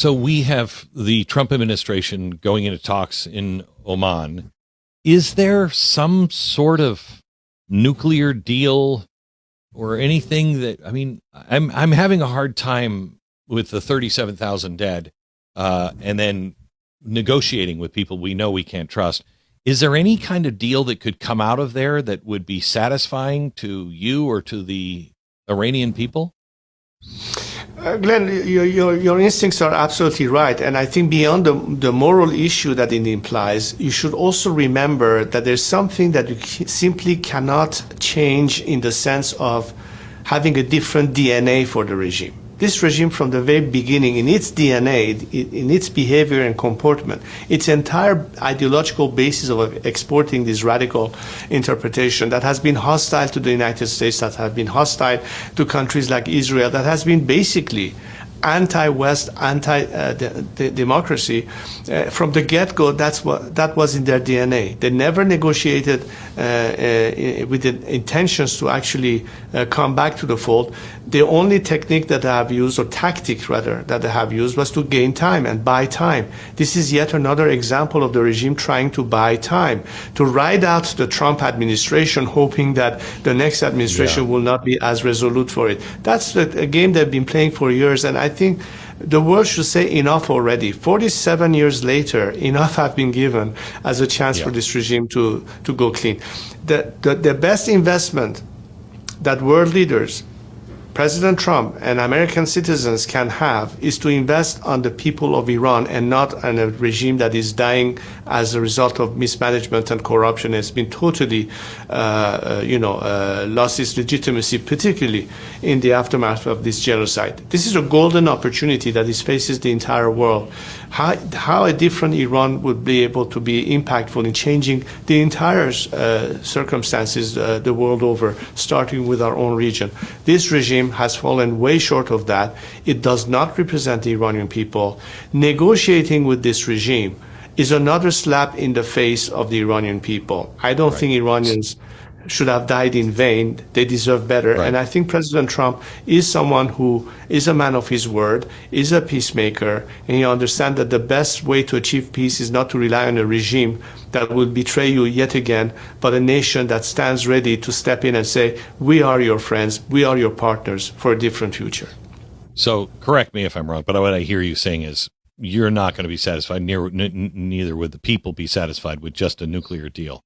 So we have the Trump administration going into talks in Oman. Is there some sort of nuclear deal or anything that, I mean, I'm having a hard time with the 37,000 dead, and then negotiating with people we know we can't trust. Is there any kind of deal that could come out of there that would be satisfying to you or to the Iranian people? Glenn, your instincts are absolutely right. And I think beyond the moral issue that it implies, you should also remember that there's something that you simply cannot change in the sense of having a different DNA for the regime. This regime from the very beginning, in its DNA, in its behavior and comportment, its entire ideological basis of exporting this radical interpretation that has been hostile to the United States, that has been hostile to countries like Israel, that has been basically anti-West, anti-democracy. From the get-go, that was in their DNA. They never negotiated with the intentions to actually come back to the fold. The only technique that they have used, or tactic rather, that they have used was to gain time and buy time. This is yet another example of the regime trying to buy time, to ride out the Trump administration, hoping that the next administration will not be as resolute for it. That's a game they've been playing for years, and I think the world should say enough already. 47 years later, enough have been given as a chance for this regime to go clean. The best investment that world leaders, President Trump and American citizens can have is to invest on the people of Iran and not on a regime that is dying as a result of mismanagement and corruption. It's been totally, lost its legitimacy, particularly in the aftermath of this genocide. This is a golden opportunity that faces the entire world. How a different Iran would be able to be impactful in changing the entire circumstances the world over, starting with our own region. This regime has fallen way short of that. It does not represent the Iranian people. Negotiating with this regime is another slap in the face of the Iranian people. I don't think Iranians should have died in vain. They deserve better. And I think President Trump is someone who is a man of his word, is a peacemaker, and he understands that the best way to achieve peace is not to rely on a regime that will betray you yet again, but a nation that stands ready to step in and say, we are your friends, we are your partners for a different future. So correct me if I'm wrong, but what I hear you saying is you're not going to be satisfied, neither would the people be satisfied with just a nuclear deal.